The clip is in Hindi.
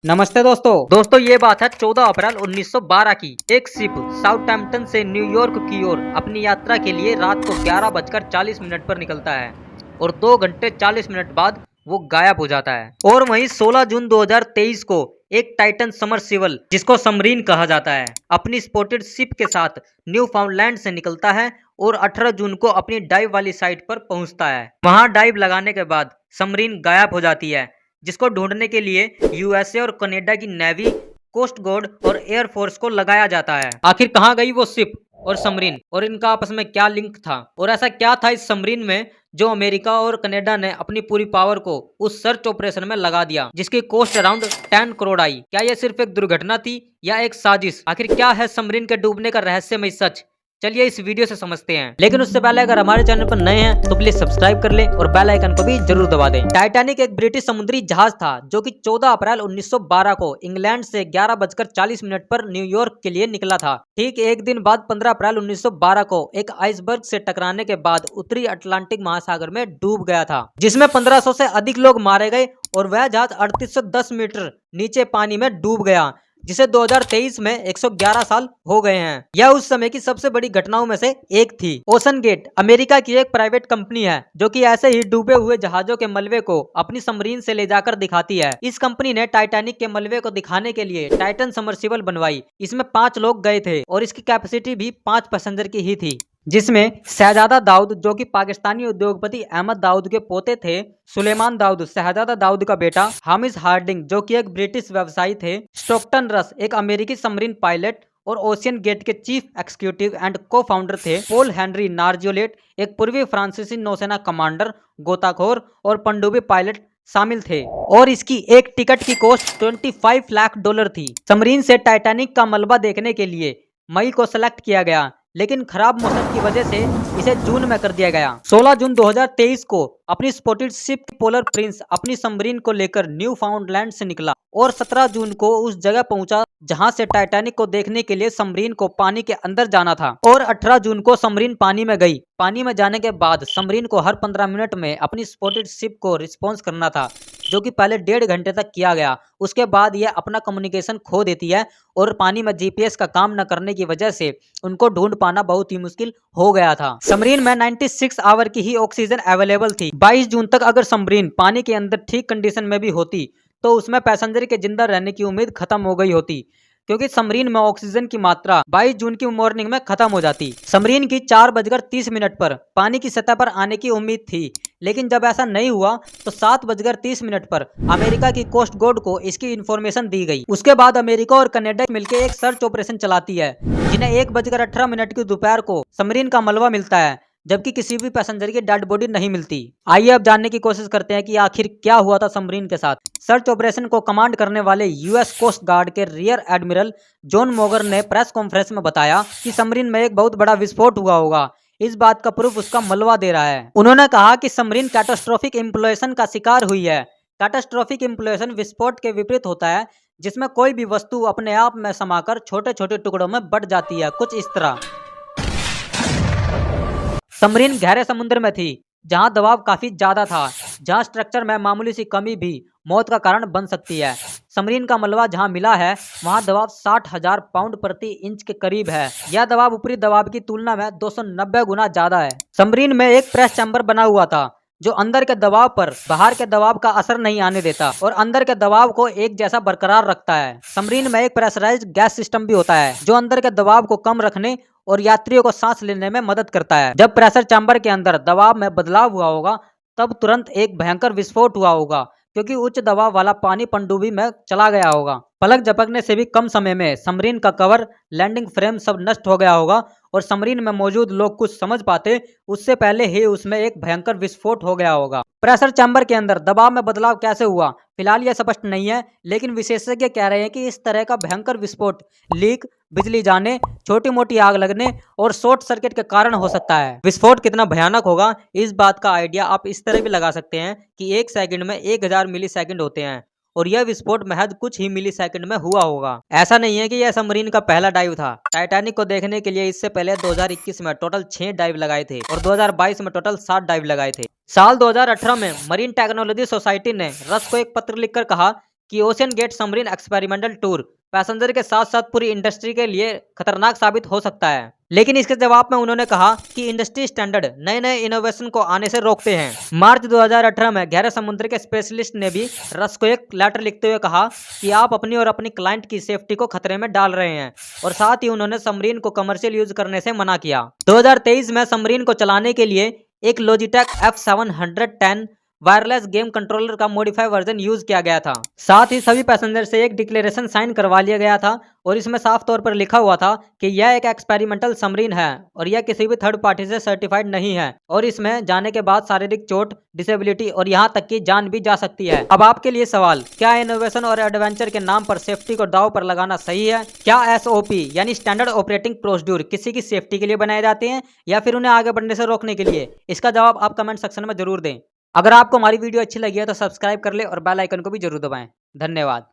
नमस्ते दोस्तों ये बात है 14 अप्रैल 1912 की। एक शिप साउथहैम्पटन से न्यूयॉर्क की ओर अपनी यात्रा के लिए रात को 11:40 पर निकलता है और 2 घंटे 40 मिनट बाद वो गायब हो जाता है। और वहीं 16 जून 2023 को एक टाइटन समरसिबल, जिसको सबमरीन कहा जाता है, अपनी स्पॉटेड शिप के साथ न्यू फाउंडलैंड से निकलता है और 18 जून को अपनी डाइव वाली साइट पर पहुंचता है। वहां डाइव लगाने के बाद सबमरीन गायब हो जाती है, जिसको ढूंढने के लिए यूएसए और कनाडा की नेवी, कोस्ट गार्ड और एयर फोर्स को लगाया जाता है। आखिर कहां गई वो शिप और सबमरीन, और इनका आपस में क्या लिंक था, और ऐसा क्या था इस सबमरीन में जो अमेरिका और कनाडा ने अपनी पूरी पावर को उस सर्च ऑपरेशन में लगा दिया, जिसकी कॉस्ट अराउंड 10 करोड़ आई। क्या यह सिर्फ एक दुर्घटना थी या एक साजिश? आखिर क्या है सबमरीन के डूबने का रहस्यमय सच? चलिए इस वीडियो से समझते हैं। लेकिन उससे पहले अगर हमारे चैनल पर नए हैं तो प्लीज सब्सक्राइब कर ले और बेल आइकन को भी जरूर दबा दें। टाइटैनिक एक ब्रिटिश समुद्री जहाज था जो कि 14 अप्रैल 1912 को इंग्लैंड से 11:40 पर न्यूयॉर्क के लिए निकला था। ठीक एक दिन बाद 15 अप्रैल 1912 को एक आइसबर्ग से टकराने के बाद उत्तरी अटलांटिक महासागर में डूब गया था, जिसमें 1500 से अधिक लोग मारे गए और वह जहाज 3810 मीटर नीचे पानी में डूब गया, जिसे 2023 में 111 साल हो गए हैं। यह उस समय की सबसे बड़ी घटनाओं में से एक थी। ओशन गेट अमेरिका की एक प्राइवेट कंपनी है जो कि ऐसे ही डूबे हुए जहाजों के मलबे को अपनी सबमरीन से ले जाकर दिखाती है। इस कंपनी ने टाइटैनिक के मलबे को दिखाने के लिए टाइटन सबमर्सिबल बनवाई। इसमें 5 लोग गए थे और इसकी कैपेसिटी भी 5 पैसेंजर की ही थी, जिसमें शहजादा दाऊद, जो कि पाकिस्तानी उद्योगपति अहमद दाऊद के पोते थे, सुलेमान दाऊद शहजादा दाऊद का बेटा, हामिश हार्डिंग जो कि एक ब्रिटिश व्यवसायी थे, स्टॉकटन रस एक अमेरिकी सबमरीन पायलट और ओशियन गेट के चीफ एग्जीक्यूटिव एंड को फाउंडर थे, पोल हेनरी नार्जोलेट एक पूर्वी फ्रांसीसी नौसेना कमांडर, गोताखोर और पनडुब्बी पायलट शामिल थे। और इसकी एक टिकट की कॉस्ट $25 लाख थी। सबमरीन से टाइटैनिक का मलबा देखने के लिए मई को सेलेक्ट किया गया, लेकिन खराब मौसम की वजह से इसे जून में कर दिया गया। 16 जून 2023 को अपनी स्पॉटेड शिप पोलर प्रिंस अपनी सबमरीन को लेकर न्यू फाउंडलैंड से निकला और 17 जून को उस जगह पहुंचा जहां से टाइटैनिक को देखने के लिए सबमरीन को पानी के अंदर जाना था। और 18 जून को सबमरीन पानी में गई। पानी में जाने के बाद सबमरीन को हर 15 मिनट में अपनी स्पॉटेड शिप को रिस्पॉन्स करना था, जो कि पहले 1.5 घंटे तक किया गया। उसके बाद यह अपना कम्युनिकेशन खो देती है और पानी में जीपीएस का काम न करने की वजह से उनको ढूंढ पाना बहुत ही मुश्किल हो गया था। सबमरीन में 96 आवर की ही ऑक्सीजन अवेलेबल थी। 22 जून तक अगर सबमरीन पानी के अंदर ठीक कंडीशन में भी होती तो उसमें पैसेंजर के जिंदा रहने की उम्मीद खत्म हो गई होती, क्योंकि सबमरीन में ऑक्सीजन की मात्रा 22 जून की मॉर्निंग में खत्म हो जाती। सबमरीन की 4:30 पर पानी की सतह पर आने की उम्मीद थी, लेकिन जब ऐसा नहीं हुआ तो 7:30 पर अमेरिका की कोस्ट गार्ड को इसकी इंफॉर्मेशन दी गई। उसके बाद अमेरिका और कनाडा मिलकर एक सर्च ऑपरेशन चलाती है, जिन्हें 1:18 की दोपहर को सबमरीन का मलबा मिलता है, जबकि किसी भी पैसेंजर की डेड बॉडी नहीं मिलती। आइए अब जानने की कोशिश करते हैं कि आखिर क्या हुआ था सबमरीन के साथ। सर्च ऑपरेशन को कमांड करने वाले यूएस कोस्ट गार्ड के रियर एडमिरल जॉन मोगर ने प्रेस कॉन्फ्रेंस में बताया कि सबमरीन में एक बहुत बड़ा विस्फोट हुआ होगा। इस बात का प्रूफ उसका मलबा दे रहा है। उन्होंने कहा कि सबमरीन कैटास्ट्रोफिक इम्प्लोजन का शिकार हुई है। कैटास्ट्रोफिक इम्प्लोजन विस्फोट के विपरीत होता है, जिसमें कोई भी वस्तु अपने आप में समाकर छोटे छोटे टुकड़ों में बट जाती है, कुछ इस तरह। सबमरीन गहरे समुद्र में थी, जहां दबाव काफी ज्यादा था, जहां स्ट्रक्चर में मामूली सी कमी भी मौत का कारण बन सकती है। सबमरीन का मलबा जहां मिला है वहां दबाव 60,000 पाउंड प्रति इंच के करीब है। यह दबाव ऊपरी दबाव की तुलना में 290 गुना ज्यादा है। सबमरीन में एक प्रेस चैम्बर बना हुआ था जो अंदर के दबाव पर बाहर के दबाव का असर नहीं आने देता और अंदर के दबाव को एक जैसा बरकरार रखता है। सबमरीन में एक प्रेशराइज्ड गैस सिस्टम भी होता है जो अंदर के दबाव को कम रखने और यात्रियों को सांस लेने में मदद करता है। जब प्रेशर चैम्बर के अंदर दबाव में बदलाव हुआ होगा तब तुरंत एक भयंकर विस्फोट हुआ होगा, क्योंकि उच्च दबाव वाला पानी पनडुब्बी में चला गया होगा। पलक झपकने से भी कम समय में सबमरीन का कवर, लैंडिंग फ्रेम सब नष्ट हो गया होगा और सबमरीन में मौजूद लोग कुछ समझ पाते उससे पहले ही उसमें एक भयंकर विस्फोट हो गया होगा। प्रेशर चैम्बर के अंदर दबाव में बदलाव कैसे हुआ फिलहाल यह स्पष्ट नहीं है, लेकिन विशेषज्ञ कह रहे हैं कि इस तरह का भयंकर विस्फोट लीक, बिजली जाने, छोटी मोटी आग लगने और शॉर्ट सर्किट के कारण हो सकता है। विस्फोट कितना भयानक होगा इस बात का आइडिया आप इस तरह भी लगा सकते हैं कि 1 सेकंड में 1000 मिली सेकंड होते हैं और यह विस्फोट महज कुछ ही मिली सेकंड में हुआ होगा। ऐसा नहीं है कि यह सबमरीन का पहला डाइव था। टाइटैनिक को देखने के लिए इससे पहले 2021 में टोटल 6 डाइव लगाए थे और 2022 में टोटल 7 डाइव लगाए थे। साल 2018 में मरीन टेक्नोलॉजी सोसाइटी ने रस को एक पत्र लिखकर कहा कि OceanGate submarine experimental tour passenger के साथ साथ पूरी इंडस्ट्री के लिए खतरनाक साबित हो सकता है। लेकिन इसके जवाब में उन्होंने कहा कि इंडस्ट्री स्टैंडर्ड नए नए इनोवेशन को आने से रोकते हैं। मार्च 2018 में गहरे समुद्र के स्पेशलिस्ट ने भी रस को एक लेटर लिखते हुए कहा कि आप अपनी और अपनी क्लाइंट की सेफ्टी को खतरे में डाल रहे हैं, और साथ ही उन्होंने सबमरीन को कमर्शियल यूज करने से मना किया। 2023 में सबमरीन को चलाने के लिए एक Logitech F710 wireless game controller का मॉडिफाई वर्जन यूज किया गया था। साथ ही सभी पैसेंजर से एक डिक्लेरेशन साइन करवा लिया गया था और इसमें साफ तौर पर लिखा हुआ था कि यह एक एक्सपेरिमेंटल सबमरीन है और यह किसी भी थर्ड पार्टी से सर्टिफाइड नहीं है, और इसमें जाने के बाद शारीरिक चोट, डिसेबिलिटी और यहाँ तक कि जान भी जा सकती है। अब आपके लिए सवाल, क्या इनोवेशन और एडवेंचर के नाम पर सेफ्टी को दांव पर लगाना सही है? क्या SOP यानी स्टैंडर्ड ऑपरेटिंग प्रोसीड्यूर किसी की सेफ्टी के लिए बनाए जाते हैं या फिर उन्हें आगे बढ़ने से रोकने के लिए? इसका जवाब आप कमेंट सेक्शन में जरूर दें। अगर आपको हमारी वीडियो अच्छी लगी है तो सब्सक्राइब कर ले और बेल आइकन को भी जरूर दबाएं। धन्यवाद।